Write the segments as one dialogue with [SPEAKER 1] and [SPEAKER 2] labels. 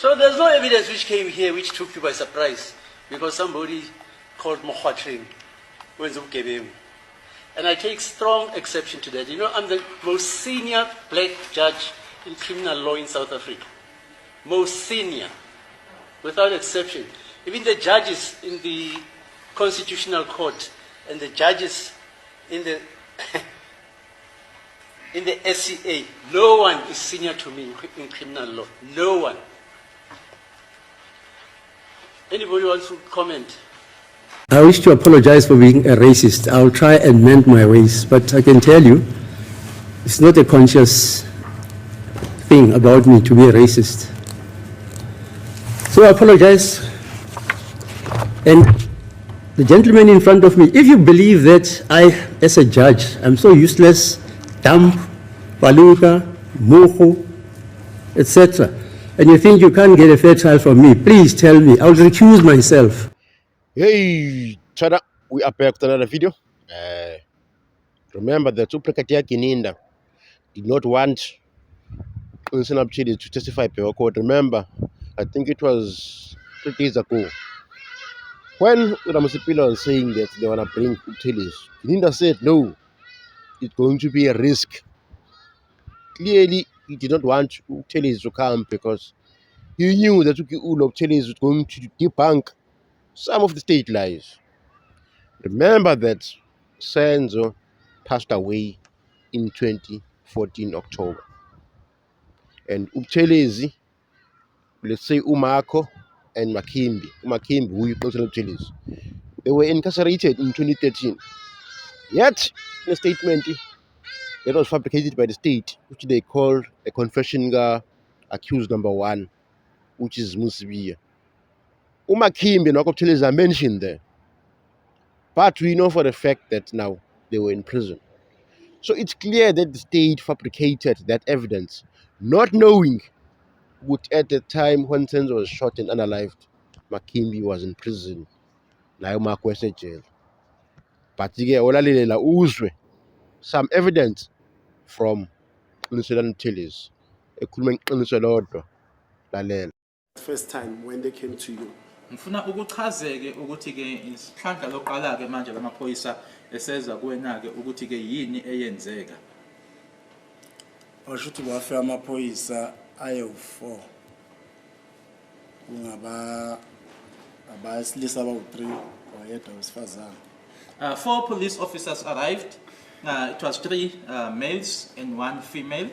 [SPEAKER 1] So there's no evidence which came here which took you by surprise because somebody called Mohwatring. And I take strong exception to that. You know, I'm the most senior black judge in criminal law in South Africa. Most senior, without exception. Even the judges in the Constitutional Court and the judges in the in the SCA, no one is senior to me in criminal law. No one. Anybody wants to comment?
[SPEAKER 2] I wish to apologize for being a racist. I'll try and mend my ways, but I can tell you, it's not a conscious thing about me to be a racist. So I apologize. And the gentleman in front of me, if you believe that I, as a judge, I'm so useless, dumb, baluka, moho, etc., and you think you can't get a fair trial from me, please tell me. I'll recuse myself.
[SPEAKER 3] Hey, Chada, we are back with another video. Remember that Uprekatia Kininda did not want Unsana Chidi to testify per court. Remember, I think it was 3 days ago, when Ramasipila was saying that they want to bring Utilis, Kininda said no, it's going to be a risk. Clearly, he did not want Utilis to come because he knew that Utilis was going to debunk some of the state lies. Remember that Senzo passed away in 2014 October. And Ubuthelezi, let's say Umako and Makimbi, who you consider Ubuthelezi, they were incarcerated in 2013. Yet, in a statement that was fabricated by the state, which they called a confession accused number 1, which is Musibia. Umakimbi and Ubuthelezi are mentioned there. But we know for the fact that now they were in prison. So it's clear that the state fabricated that evidence, not knowing that at the time when Senzo was shot and unalived, Makimbi was in prison. Now Makwese jail. But uzwe some evidence from Qiniselo Mthelezi.
[SPEAKER 4] First time when they came to you.
[SPEAKER 5] Ngifuna ukuchazeke ukuthi ke isihlandla loqala ke manje lamaphoyisa eseza kuwena ke ukuthi ke yini eyenzeka.
[SPEAKER 4] Bashuthi kwafe amaphoyisa ayo4 kungaba abasilisa abawu3 oyedwa wesifazana.
[SPEAKER 5] 4 police officers arrived. It was 3 males and 1 female.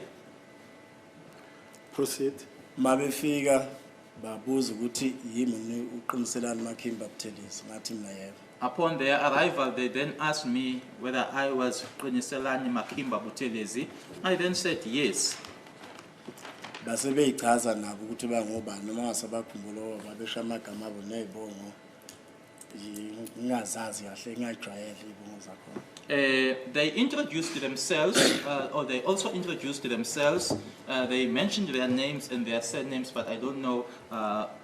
[SPEAKER 4] Proceed. Mabefika babuza ukuthi yimi uqiniselani Makimbi Buthelezi ngathi mina yebo.
[SPEAKER 5] Upon their arrival, they then asked me whether I was Qiniselani Makimbi Buthelezi. I then said yes.
[SPEAKER 4] Base beyichaza nabo ukuthi bangobani noma ngasabakhumbula babesha amagama abo nezibongo ngingazazi kahle ngajwayele ibongo zakho.
[SPEAKER 5] They introduced themselves, or they also introduced themselves. They mentioned their names and their surnames, but I don't know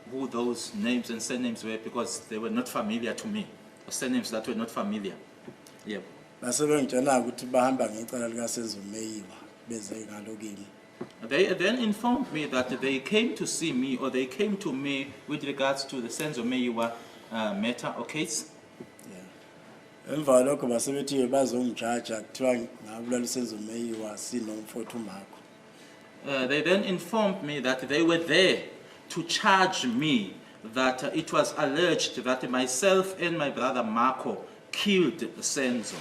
[SPEAKER 5] who those names and surnames were because they were not familiar to me. Surnames that were not familiar. Yeah. They then informed me that they came to see me, or they came to me with regards to the Senzo Meyiwa matter or case.
[SPEAKER 4] Emva lokho basebethi bazongijaja kuthiwa ngabulala uSenzo Meyiwa sinomfowethu uMakho.
[SPEAKER 5] They then informed me that they were there to charge me that it was alleged that myself and my brother Marco killed Senzo.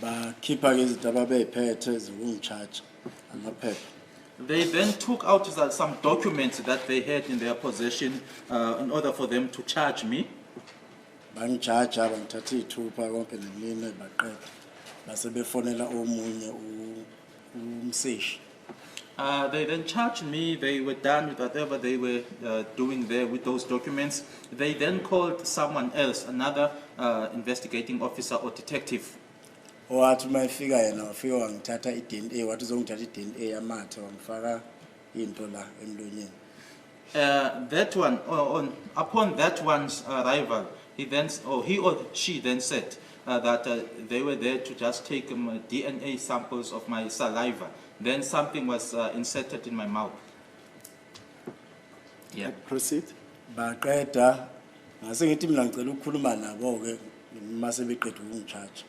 [SPEAKER 4] Bakhipha ke izinto ababeyiphethe zokungijaja amaphepha.
[SPEAKER 5] They then took out some documents that they had in their possession in order for them to charge me.
[SPEAKER 4] Bangijaja bangithatha ithupha konke nemini baqeda base befonela omunye umseshi.
[SPEAKER 5] They then charged me. They were done with whatever they were doing there with those documents. They then called someone else, another investigating officer or detective.
[SPEAKER 4] Owathi mayifika yena wafika wangithatha iDNA wathi uzongithatha iDNA yamathe wangifaka into la emlonyeni.
[SPEAKER 5] That one, upon that one's arrival, he or she then said that they were there to just take DNA samples of my saliva. Then something was inserted in my mouth. Yeah.
[SPEAKER 6] Proceed.
[SPEAKER 4] baqeda ngase ngithi mina ngicela ukukhuluma nabo ke mase beqeda ukungichaja.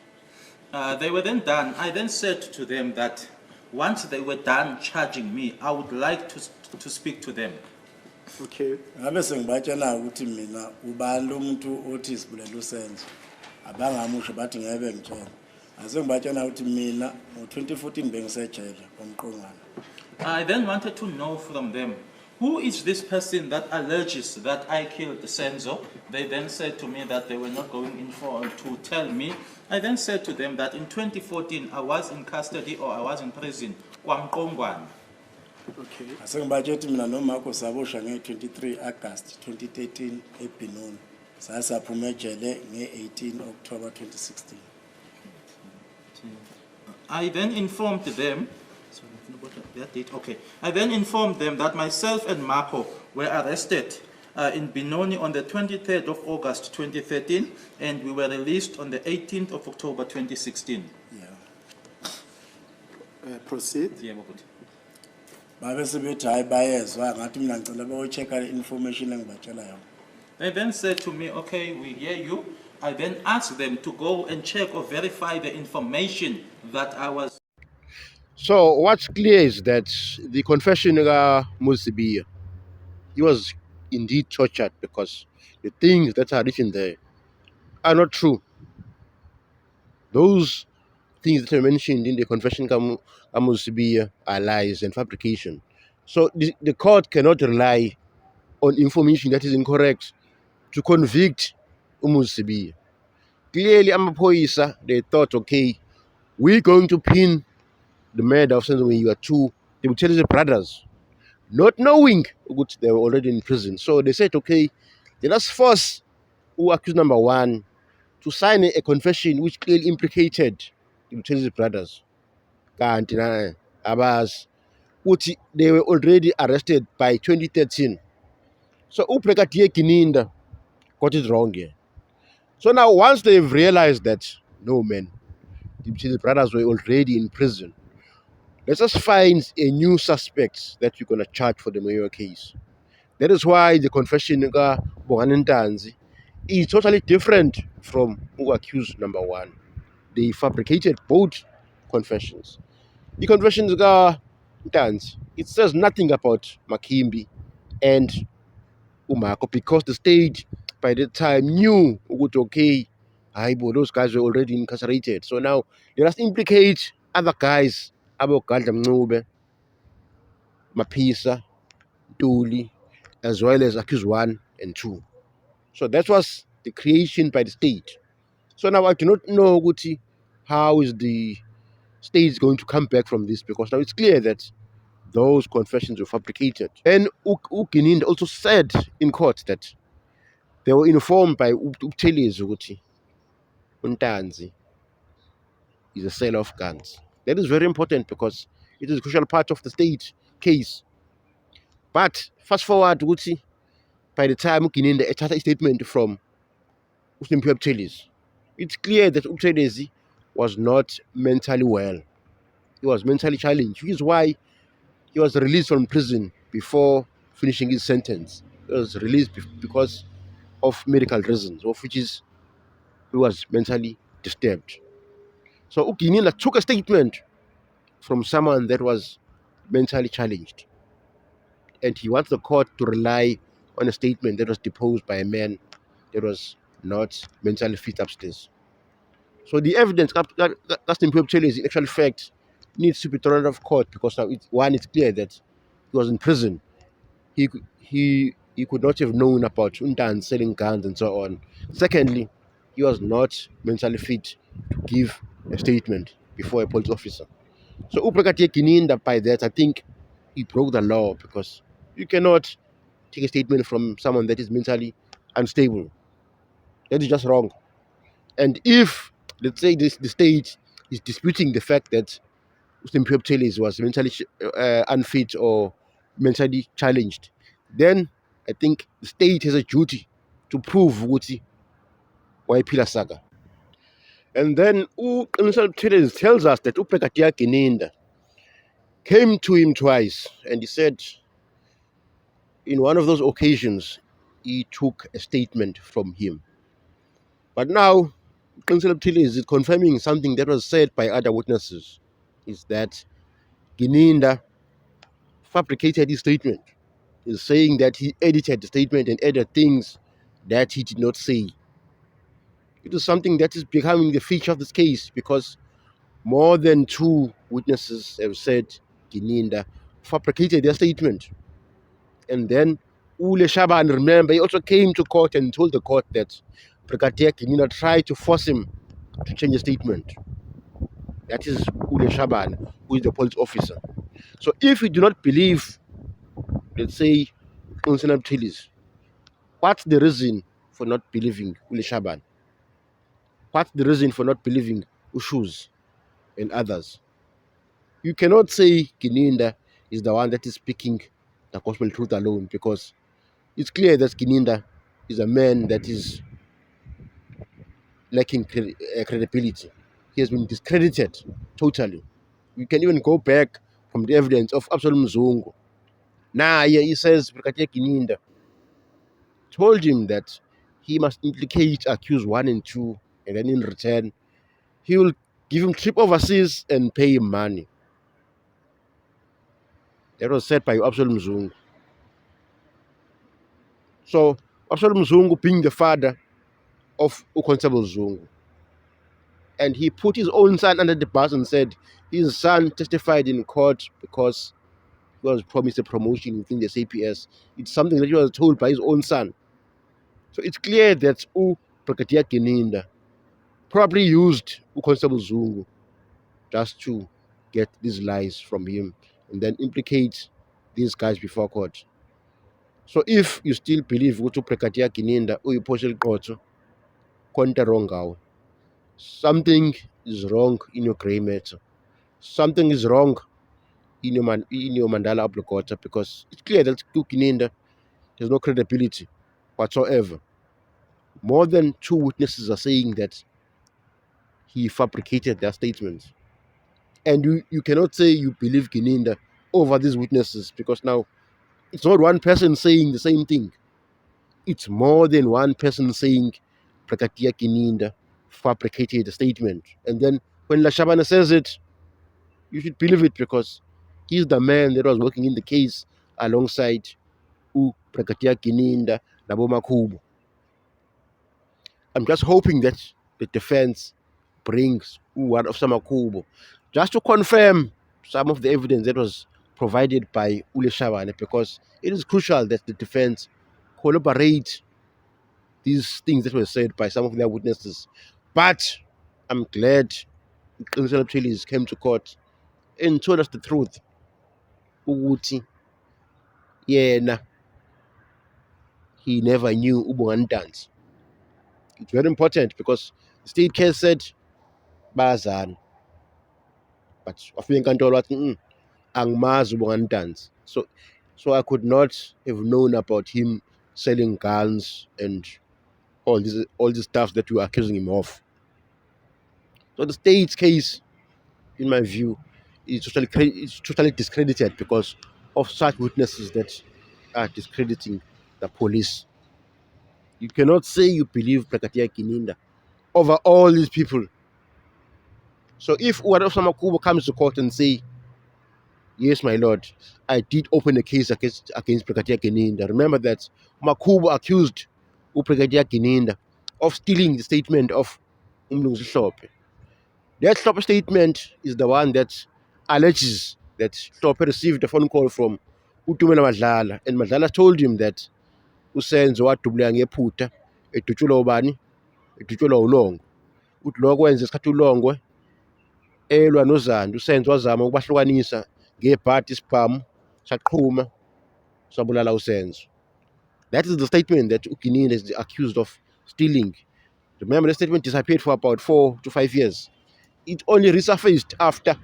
[SPEAKER 5] They were then done. I then said to them that once they were done charging me, I would like to speak to them.
[SPEAKER 6] Okay.
[SPEAKER 4] Ngabe sengibatshela ukuthi mina ubani lo muntu othi sibulela usenzo abangamusho bathi ngeke ngitshela ase ngibatshela ukuthi mina ngo2014 bengisejele omqongana.
[SPEAKER 5] I then wanted to know from them, who is this person that alleges that I killed Senzo? They then said to me that they were not going in for to tell me. I then said to them that in 2014 I was in custody or I was in prison. KwaMqongwana.
[SPEAKER 6] Okay.
[SPEAKER 4] Ase ngibatshela ukuthi mina noMarco sabosha nge23 August 2013 eBenoni. Sasaphuma ejele nge18 October 2016.
[SPEAKER 5] I then informed them, sorry, I forgot that date. Okay. I then informed them that myself and Marco were arrested in Benoni on the 23rd of August 2013, and we were released on the 18th of October 2016.
[SPEAKER 4] Yeah.
[SPEAKER 6] Proceed.
[SPEAKER 5] Yeah, Bokuti.
[SPEAKER 4] Babe sebethi hayi bayezwa ngathi mina ngicela bayochecka le information engibatshela yona.
[SPEAKER 5] They then said to me, okay, we hear you. I then asked them to go and check or verify the information that I was.
[SPEAKER 3] So what's clear is that the confession of Musibiya, he was indeed tortured because the things that are written there are not true. Those things that are mentioned in the confession of Musibiya are lies and fabrication. So the court cannot rely on information that is incorrect to convict Musibiya. Clearly, Amaphoyisa, they thought, okay, we're going to pin the murder of Senzo Meyiwa to the Buthelezi brothers, not knowing that they were already in prison. So they said, okay, let us force who accused number one to sign a confession which clearly implicated the Buthelezi brothers. Kanti na abas uthi they were already arrested by 2013. So uBrigadier Gininda got it wrong here. So now once they've realized that, no man, the Buthelezi brothers were already in prison, let us find a new suspect that you're going to charge for the Meyiwa case. That is why the confession of Bongani Ntanzi is totally different from who accused number one. They fabricated both confessions. The confession of Ntanzi, it says nothing about Makimbi and Umarco because the state by the time knew okay, those guys were already incarcerated. So now they must implicate other guys, Abogadla Mncube, Mapisa, Duli, as well as accused 1 and 2. So that was the creation by the state. So now I do not know Guti, how is the state going to come back from this, because now it's clear that those confessions were fabricated. And Uginind also said in court that they were informed by Buthelezi Guti Ntanzi is a seller of guns. That is very important because it is a crucial part of the state case. But fast forward, Guti, by the time Ugininda had a statement from Usimphiwe Buthelezi, it's clear that Buthelezi was not mentally well. He was mentally challenged, which is why he was released from prison before finishing his sentence. He was released because of medical reasons, of which is he was mentally disturbed. So Ugininda took a statement from someone that was mentally challenged, and he wants the court to rely on a statement that was deposed by a man that was not mentally fit upstairs. So the evidence that's in Buthelezi in actual fact needs to be thrown out of court because now it's clear that he was in prison. He could not have known about Ntanzi selling guns and so on. Secondly, he was not mentally fit to give a statement before a police officer. So Ubrigadier Gininda, by that, I think he broke the law because you cannot take a statement from someone that is mentally unstable. That is just wrong. And if, let's say, the state is disputing the fact that Usimphiwe Buthelezi was mentally unfit or mentally challenged, then I think the state has a duty to prove Wuti Waipila Saga. And then Buthelezi tells us that Ubrigadier Gininda came to him twice and he said, in one of those occasions, he took a statement from him. But now, Councillor Ptili is confirming something that was said by other witnesses, is that Gininda fabricated his statement. He's saying that he edited the statement and added things that he did not say. It is something that is becoming the feature of this case because more than 2 witnesses have said Gininda fabricated their statement. And then Ule Shaban, remember, he also came to court and told the court that Brigadier Gininda tried to force him to change the statement. That is Ule Shaban, who is the police officer. So if you do not believe, let's say, Councillor Ptili, what's the reason for not believing Ule Shaban? What's the reason for not believing Ushuz and others? You cannot say Gininda is the one that is speaking the gospel truth alone, because it's clear that Gininda is a man that is lacking credibility. He has been discredited totally. You can even go back from the evidence of Absalom Mzungu. Now, here he says Brigadier Gininda told him that he must implicate accused 1 and 2, and then in return, he will give him trip overseas and pay him money. That was said by Absalom Mzungu. So, Absalom Mzungu being the father of Constable Zungu, and he put his own son under the bus and said his son testified in court because he was promised a promotion within the CPS. It's something that he was told by his own son. So it's clear that Brigadier Gininda probably used Constable Zungu just to get these lies from him and then implicate these guys before court. So if you still believe ukuthi Brigadier Gininda uyiphosha eliqotho, konke wrong ngawe. Something is wrong in your grey matter. Something is wrong in your Mandala Ablokota, because it's clear that Gininda has no credibility whatsoever. More than 2 witnesses are saying that he fabricated their statements. And you cannot say you believe Gininda over these witnesses, because now it's not one person saying the same thing. It's more than one person saying Brigadier Gininda fabricated a statement. And then when Lashabana says it, you should believe it, because he's the man that was working in the case alongside Brigadier Gininda Nabo Makhubu. I'm just hoping that the defense brings one of Makhubu just to confirm some of the evidence that was provided by Ule Shabane, because it is crucial that the defense collaborate these things that were said by some of their witnesses. But I'm glad Councillor Ptili came to court and told us the truth. Ukuthi yena, he never knew Ubungandanzi. It's very important because the state case said bazan, but wafika enkantolo wathi angimazi Ubungandanzi. So I could not have known about him selling guns and all this stuff that you are accusing him of. So the state's case, in my view, is totally discredited because of such witnesses that are discrediting the police. You cannot say you believe Brigadier Gininda over all these people. So if Uwarosa Makhubu comes to court and say, yes, my lord, I did open a case against Brigadier Gininda. Remember that Makhubu accused Brigadier Gininda of stealing the statement of Umlungu Hlope. That Hlope statement is the one that alleges that Hlope received a phone call from Utumela Madlala, and Madlala told him that uSenzo wadubula ngephutha edutshulwa ubani, edutshulwa uLongo. Uthi lokho wenza isikhathi uLongwe elwa noZandi, uSenzo wazama ukubahlukanisa ngebhadi isibhamu saqhuma sabulala uSenzo. That is the statement that Gininda is accused of stealing. Remember, the statement disappeared for about 4 to 5 years. It only resurfaced after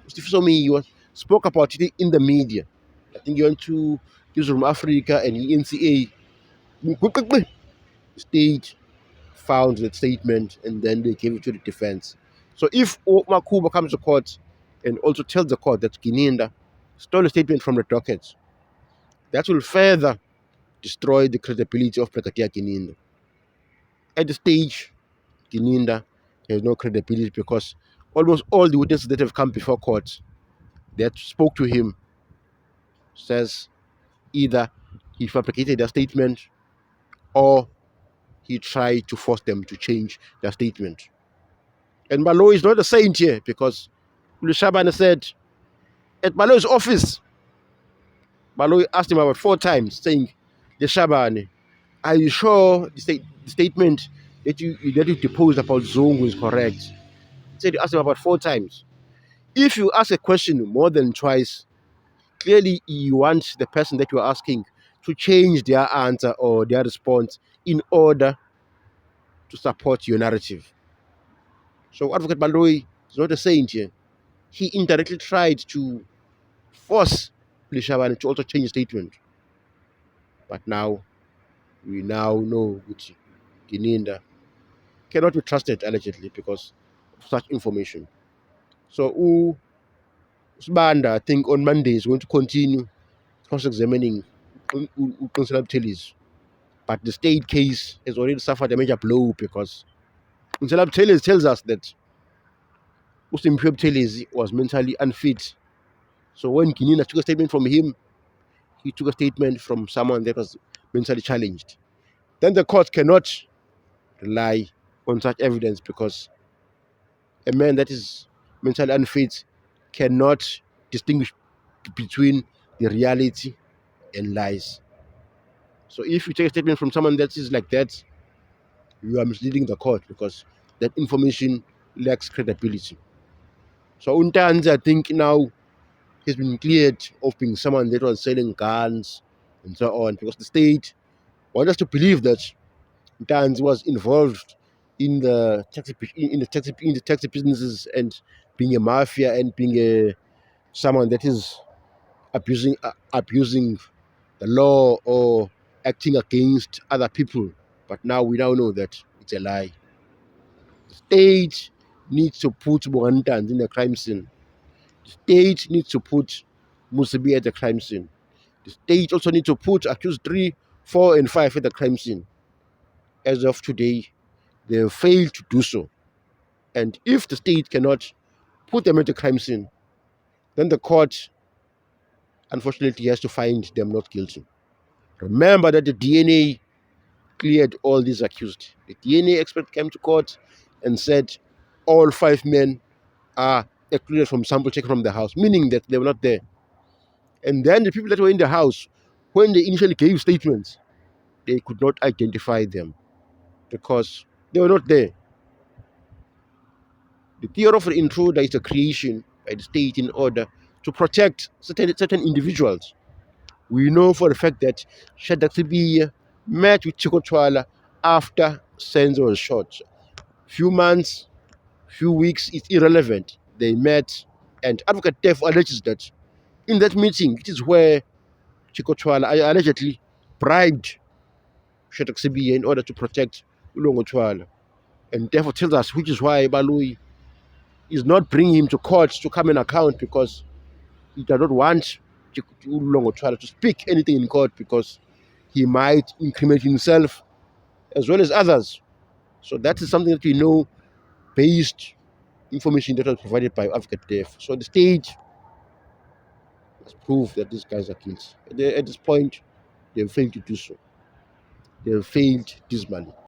[SPEAKER 3] Sifiso Miwa spoke about it in the media. I think he went to Newsroom Africa and NCA. State found that statement and then they gave it to the defense. So if Makhubu comes to court and also tells the court that Gininda stole a statement from the dockets, that will further destroy the credibility of Brigadier Kininda. At the stage, Kininda has no credibility because almost all the witnesses that have come before court that spoke to him says either he fabricated their statement or he tried to force them to change their statement. And Baloyi is not a saint here because Lushaba said at Baloyi's office, Baloyi asked him about 4 times, saying, Leshabane, are you sure the statement that you deposed about Zongo is correct? He said he asked him about 4 times. If you ask a question more than twice, clearly you want the person that you're asking to change their answer or their response in order to support your narrative. So Advocate Baloyi is not a saint here. He indirectly tried to force Lishabane to also change his statement. But now, we now know that Kininda cannot be trusted allegedly because of such information. So Sibanda, I think on Monday, is going to continue cross-examining Councillor Buthelezi. But the state case has already suffered a major blow because Councillor Buthelezi tells us that Simphiwe Buthelezi was mentally unfit. So when Kininda took a statement from him, he took a statement from someone that was mentally challenged. Then the court cannot rely on such evidence because a man that is mentally unfit cannot distinguish between the reality and lies. So if you take a statement from someone that is like that, you are misleading the court because that information lacks credibility. So Untanzi, I think now has been cleared of being someone that was selling guns and so on because the state wants us to believe that Untanzi was involved in the taxi businesses and being a mafia and being someone that is abusing the law or acting against other people. But now we now know that it's a lie. The state needs to put Bongani in the crime scene. The state needs to put Musibi at the crime scene. The state also needs to put accused 3, 4, and 5 at the crime scene. As of today, they have failed to do so. And if the state cannot put them at the crime scene, then the court, unfortunately, has to find them not guilty. Remember that the DNA cleared all these accused. The DNA expert came to court and said all 5 men are excluded from sample taken from the house, meaning that they were not there. And then the people that were in the house, when they initially gave statements, they could not identify them because they were not there. The theory of the intruder is a creation by the state in order to protect certain individuals. We know for the fact that Shadrack Sibiya met with Chicko Chwala after Senzo was shot. Few months, few weeks, it's irrelevant. They met, and Advocate Def alleges that in that meeting, it is where Chicko Chwala allegedly bribed Shadrack Sibiya in order to protect Ulongo Chwala. And therefore tells us which is why Baloyi is not bringing him to court to come and account because he does not want Ulongo Chwala to speak anything in court because he might incriminate himself as well as others. So that is something that we know based information that was provided by Advocate Def. So the state has proved that these guys are guilty. At this point, they have failed to do so. They have failed dismally.